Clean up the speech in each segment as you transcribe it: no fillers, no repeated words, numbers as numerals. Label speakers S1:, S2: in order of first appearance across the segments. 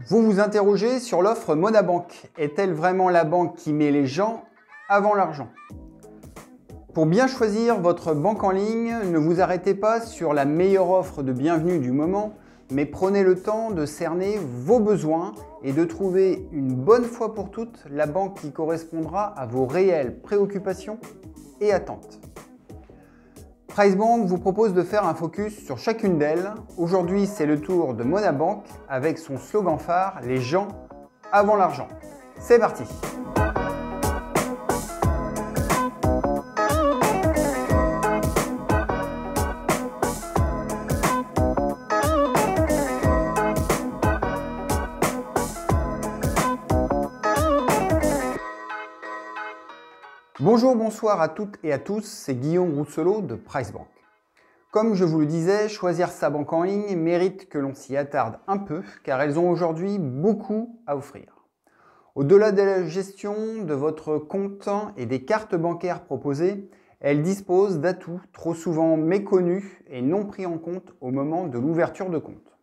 S1: Vous vous interrogez sur l'offre Monabank. Est-elle vraiment la banque qui met les gens avant l'argent? Pour bien choisir votre banque en ligne, ne vous arrêtez pas sur la meilleure offre de bienvenue du moment, mais prenez le temps de cerner vos besoins et de trouver une bonne fois pour toutes la banque qui correspondra à vos réelles préoccupations et attentes. Pricebank vous propose de faire un focus sur chacune d'elles. Aujourd'hui, c'est le tour de Monabank avec son slogan phare « Les gens avant l'argent ». C'est parti! Bonjour, bonsoir à toutes et à tous, c'est Guillaume Rousselot de Pricebank. Comme je vous le disais, choisir sa banque en ligne mérite que l'on s'y attarde un peu, car elles ont aujourd'hui beaucoup à offrir. Au-delà de la gestion de votre compte et des cartes bancaires proposées, elles disposent d'atouts trop souvent méconnus et non pris en compte au moment de l'ouverture de compte.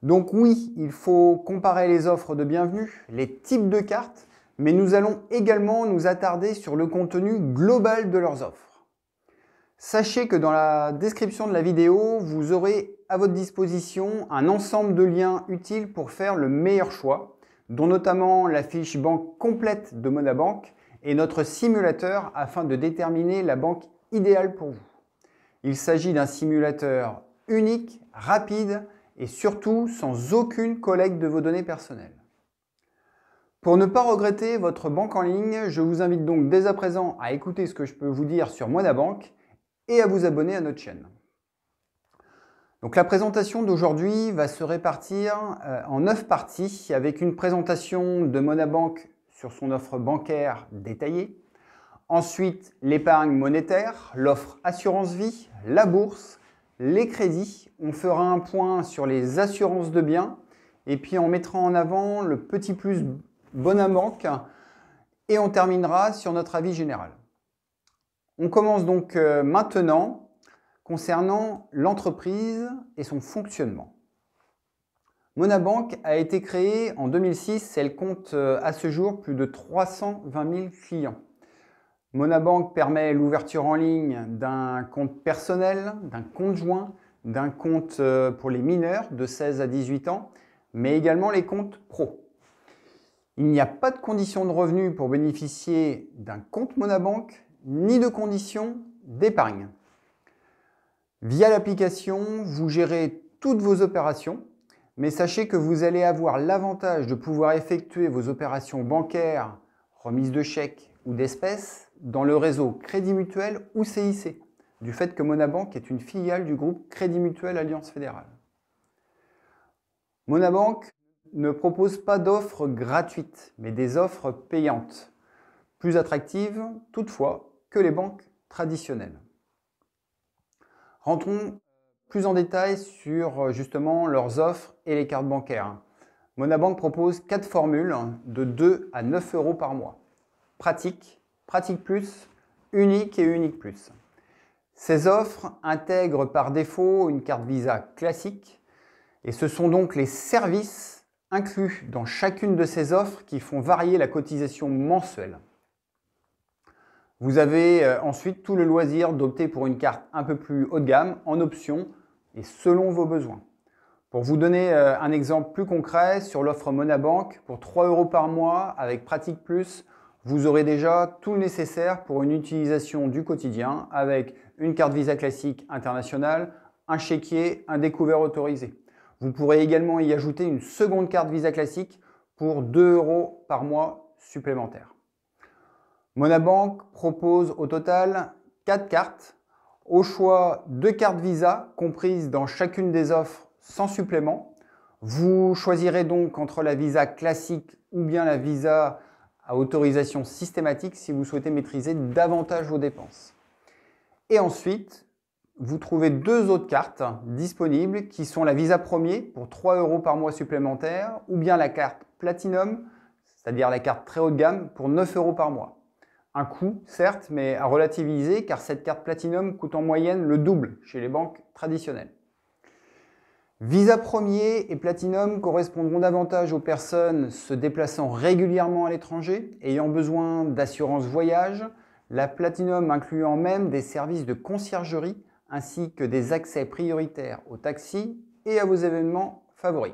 S1: Donc oui, il faut comparer les offres de bienvenue, les types de cartes, mais nous allons également nous attarder sur le contenu global de leurs offres. Sachez que dans la description de la vidéo, vous aurez à votre disposition un ensemble de liens utiles pour faire le meilleur choix, dont notamment la fiche banque complète de Monabank et notre simulateur afin de déterminer la banque idéale pour vous. Il s'agit d'un simulateur unique, rapide et surtout sans aucune collecte de vos données personnelles. Pour ne pas regretter votre banque en ligne, je vous invite donc dès à présent à écouter ce que je peux vous dire sur Monabank et à vous abonner à notre chaîne. Donc la présentation d'aujourd'hui va se répartir en 9 parties avec une présentation de Monabank sur son offre bancaire détaillée. Ensuite, l'épargne monétaire, l'offre assurance vie, la bourse, les crédits. On fera un point sur les assurances de biens et puis on mettra en avant le petit plus Monabank et on terminera sur notre avis général. On commence donc maintenant concernant l'entreprise et son fonctionnement. Monabank a été créée en 2006 et elle compte à ce jour plus de 320 000 clients. Monabank permet l'ouverture en ligne d'un compte personnel, d'un compte joint, d'un compte pour les mineurs de 16 à 18 ans, mais également les comptes pro. Il n'y a pas de condition de revenu pour bénéficier d'un compte Monabank, ni de condition d'épargne. Via l'application, vous gérez toutes vos opérations, mais sachez que vous allez avoir l'avantage de pouvoir effectuer vos opérations bancaires, remise de chèques ou d'espèces dans le réseau Crédit Mutuel ou CIC, du fait que Monabank est une filiale du groupe Crédit Mutuel Alliance Fédérale. Monabank ne propose pas d'offres gratuites, mais des offres payantes, plus attractives toutefois que les banques traditionnelles. Rentrons plus en détail sur justement leurs offres et les cartes bancaires. Monabank propose 4 formules de 2 à 9 € par mois. Pratique, Pratique Plus, Unique et Unique Plus. Ces offres intègrent par défaut une carte Visa classique et ce sont donc les services inclus dans chacune de ces offres qui font varier la cotisation mensuelle. Vous avez ensuite tout le loisir d'opter pour une carte un peu plus haut de gamme en option et selon vos besoins. Pour vous donner un exemple plus concret, sur l'offre Monabank, pour 3 € par mois avec Pratique Plus, vous aurez déjà tout le nécessaire pour une utilisation du quotidien avec une carte Visa classique internationale, un chéquier, un découvert autorisé. Vous pourrez également y ajouter une seconde carte Visa classique pour 2 € par mois supplémentaires. Monabank propose au total 4 cartes, au choix 2 cartes Visa comprises dans chacune des offres sans supplément. Vous choisirez donc entre la Visa classique ou bien la Visa à autorisation systématique si vous souhaitez maîtriser davantage vos dépenses. Et ensuite, vous trouvez 2 autres cartes disponibles qui sont la Visa Premier pour 3 € par mois supplémentaires ou bien la carte Platinum, c'est-à-dire la carte très haut de gamme pour 9 € par mois. Un coût, certes, mais à relativiser car cette carte Platinum coûte en moyenne le double chez les banques traditionnelles. Visa Premier et Platinum correspondront davantage aux personnes se déplaçant régulièrement à l'étranger, ayant besoin d'assurance voyage, la Platinum incluant même des services de conciergerie ainsi que des accès prioritaires aux taxis et à vos événements favoris.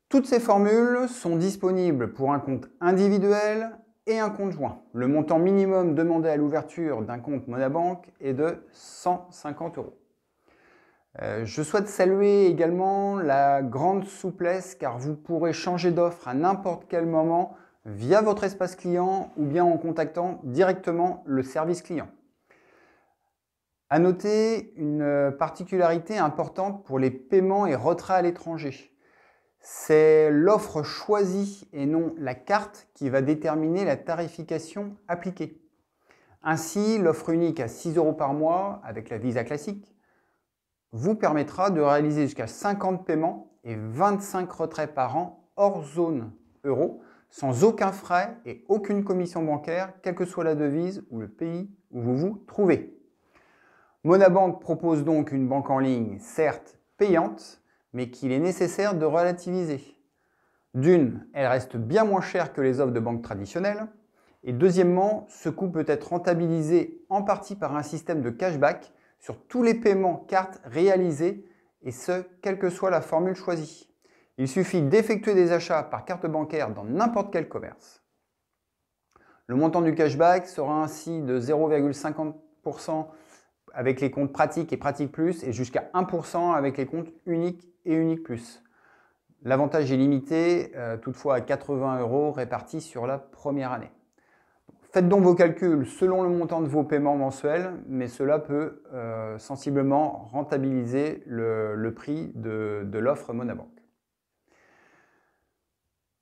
S1: Toutes ces formules sont disponibles pour un compte individuel et un compte joint. Le montant minimum demandé à l'ouverture d'un compte Monabank est de 150 €. Je souhaite saluer également la grande souplesse car vous pourrez changer d'offre à n'importe quel moment via votre espace client ou bien en contactant directement le service client. À noter une particularité importante pour les paiements et retraits à l'étranger. C'est l'offre choisie et non la carte qui va déterminer la tarification appliquée. Ainsi, l'offre unique à 6 € par mois avec la Visa classique vous permettra de réaliser jusqu'à 50 paiements et 25 retraits par an hors zone euro, sans aucun frais et aucune commission bancaire, quelle que soit la devise ou le pays où vous vous trouvez. Monabank propose donc une banque en ligne, certes payante, mais qu'il est nécessaire de relativiser. D'une, elle reste bien moins chère que les offres de banque traditionnelles, et deuxièmement, ce coût peut être rentabilisé en partie par un système de cashback sur tous les paiements cartes réalisés, et ce, quelle que soit la formule choisie. Il suffit d'effectuer des achats par carte bancaire dans n'importe quel commerce. Le montant du cashback sera ainsi de 0,50% avec les comptes Pratique et Pratique Plus et jusqu'à 1% avec les comptes Unique et Unique Plus. L'avantage est limité, toutefois à 80 € répartis sur la première année. Faites donc vos calculs selon le montant de vos paiements mensuels, mais cela peut sensiblement rentabiliser le prix de l'offre Monabank.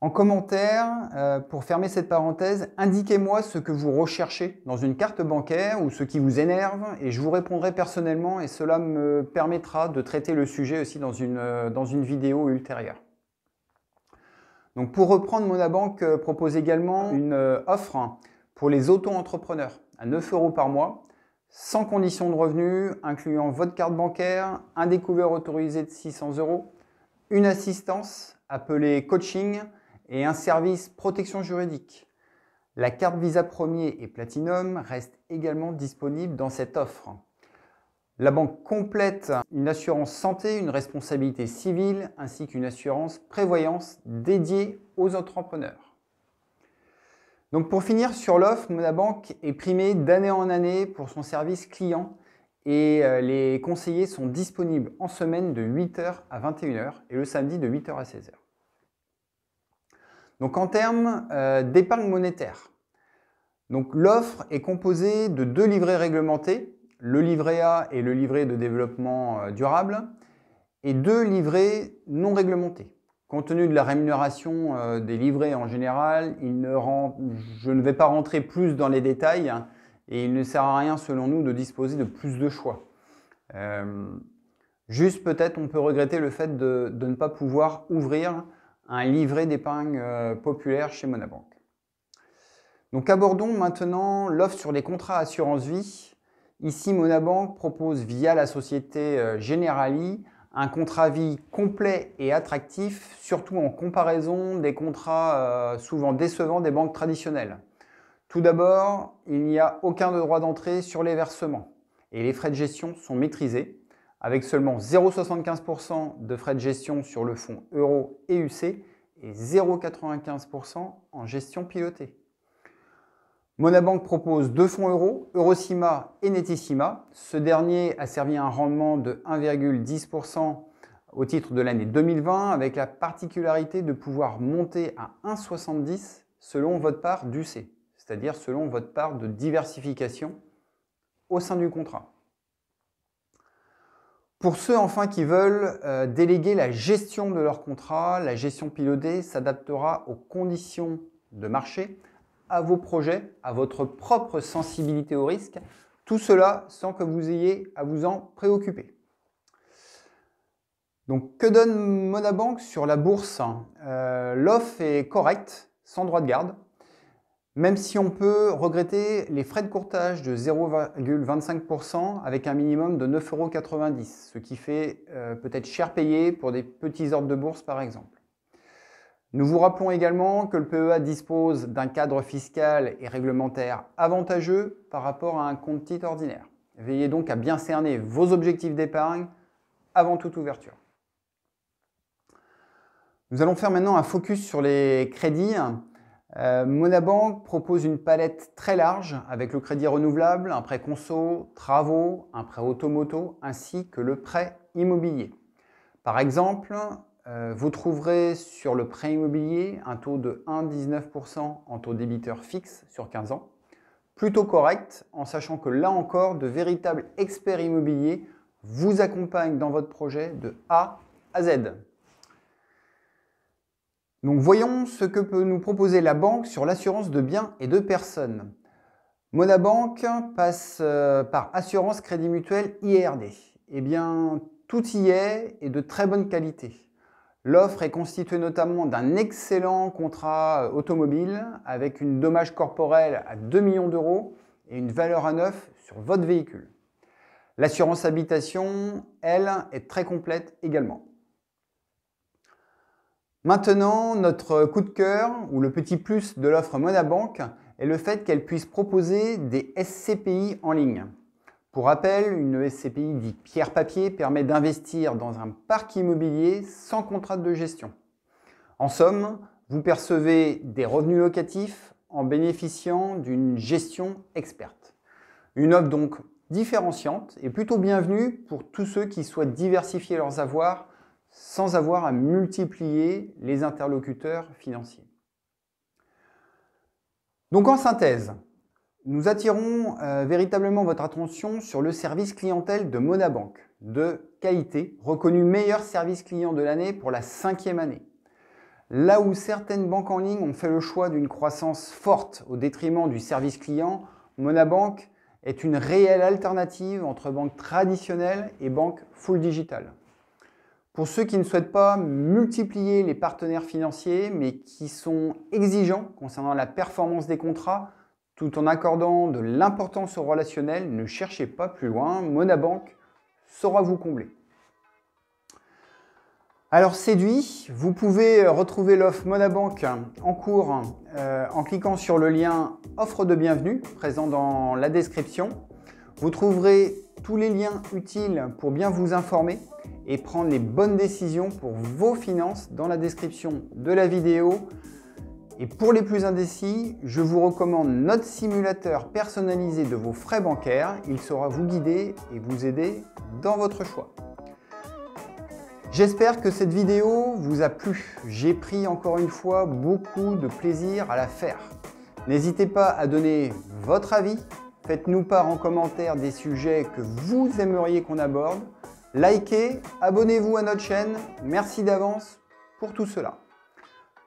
S1: En commentaire, pour fermer cette parenthèse, indiquez-moi ce que vous recherchez dans une carte bancaire ou ce qui vous énerve et je vous répondrai personnellement et cela me permettra de traiter le sujet aussi dans une vidéo ultérieure. Donc pour reprendre, Monabank propose également une offre pour les auto-entrepreneurs à 9 € par mois, sans condition de revenu, incluant votre carte bancaire, un découvert autorisé de 600 €, une assistance appelée coaching et un service protection juridique. La carte Visa Premier et Platinum reste également disponible dans cette offre. La banque complète une assurance santé, une responsabilité civile ainsi qu'une assurance prévoyance dédiée aux entrepreneurs. Donc pour finir sur l'offre, Monabank est primée d'année en année pour son service client et les conseillers sont disponibles en semaine de 8 h à 21 h et le samedi de 8 h à 16 h. Donc en termes d'épargne monétaire, l'offre est composée de 2 livrets réglementés, le livret A et le livret de développement durable, et 2 livrets non réglementés. Compte tenu de la rémunération des livrets en général, je ne vais pas rentrer plus dans les détails et il ne sert à rien selon nous de disposer de plus de choix. Juste peut-être on peut regretter le fait de ne pas pouvoir ouvrir un livret d'épargne populaire chez Monabank. Donc abordons maintenant l'offre sur les contrats assurance vie. Ici, Monabank propose via la société Generali un contrat vie complet et attractif, surtout en comparaison des contrats souvent décevants des banques traditionnelles. Tout d'abord, il n'y a aucun droit d'entrée sur les versements et les frais de gestion sont maîtrisés, avec seulement 0,75% de frais de gestion sur le fonds euro et UC et 0,95% en gestion pilotée. Monabank propose 2 fonds euros, Eurocima et Netissima. Ce dernier a servi à un rendement de 1,10% au titre de l'année 2020, avec la particularité de pouvoir monter à 1,70 selon votre part d'UC, c'est-à-dire selon votre part de diversification au sein du contrat. Pour ceux enfin qui veulent déléguer la gestion de leur contrat, la gestion pilotée s'adaptera aux conditions de marché, à vos projets, à votre propre sensibilité au risque, tout cela sans que vous ayez à vous en préoccuper. Donc que donne Monabank sur la bourse? L'offre est correcte, sans droit de garde. Même si on peut regretter les frais de courtage de 0,25% avec un minimum de 9,90 €, ce qui fait peut-être cher payé pour des petits ordres de bourse par exemple. Nous vous rappelons également que le PEA dispose d'un cadre fiscal et réglementaire avantageux par rapport à un compte titre ordinaire. Veillez donc à bien cerner vos objectifs d'épargne avant toute ouverture. Nous allons faire maintenant un focus sur les crédits. Monabank propose une palette très large avec le crédit renouvelable, un prêt conso, travaux, un prêt automoto ainsi que le prêt immobilier. Par exemple, vous trouverez sur le prêt immobilier un taux de 1,19% en taux débiteur fixe sur 15 ans. Plutôt correct, en sachant que là encore, de véritables experts immobiliers vous accompagnent dans votre projet de A à Z. Donc voyons ce que peut nous proposer la banque sur l'assurance de biens et de personnes. Monabank passe par Assurance Crédit Mutuel IRD. Eh bien, tout y est et de très bonne qualité. L'offre est constituée notamment d'un excellent contrat automobile avec une dommage corporelle à 2 millions d'euros et une valeur à neuf sur votre véhicule. L'assurance habitation, elle, est très complète également. Maintenant, notre coup de cœur, ou le petit plus de l'offre Monabank, est le fait qu'elle puisse proposer des SCPI en ligne. Pour rappel, une SCPI dite pierre-papier permet d'investir dans un parc immobilier sans contrat de gestion. En somme, vous percevez des revenus locatifs en bénéficiant d'une gestion experte. Une offre donc différenciante et plutôt bienvenue pour tous ceux qui souhaitent diversifier leurs avoirs sans avoir à multiplier les interlocuteurs financiers. Donc en synthèse, nous attirons véritablement votre attention sur le service clientèle de Monabank, de qualité, reconnu meilleur service client de l'année pour la 5e année. Là où certaines banques en ligne ont fait le choix d'une croissance forte au détriment du service client, Monabank est une réelle alternative entre banques traditionnelles et banques full digital. Pour ceux qui ne souhaitent pas multiplier les partenaires financiers, mais qui sont exigeants concernant la performance des contrats, tout en accordant de l'importance au relationnel, ne cherchez pas plus loin, Monabank saura vous combler. Alors séduit, vous pouvez retrouver l'offre Monabank en cours en cliquant sur le lien offre de bienvenue présent dans la description. Vous trouverez tous les liens utiles pour bien vous informer et prendre les bonnes décisions pour vos finances dans la description de la vidéo. Et pour les plus indécis, je vous recommande notre simulateur personnalisé de vos frais bancaires. Il saura vous guider et vous aider dans votre choix. J'espère que cette vidéo vous a plu. J'ai pris encore une fois beaucoup de plaisir à la faire. N'hésitez pas à donner votre avis. Faites-nous part en commentaire des sujets que vous aimeriez qu'on aborde. Likez, abonnez-vous à notre chaîne. Merci d'avance pour tout cela.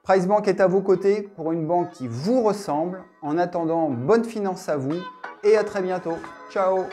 S1: PriceBank est à vos côtés pour une banque qui vous ressemble. En attendant, bonne finance à vous et à très bientôt. Ciao!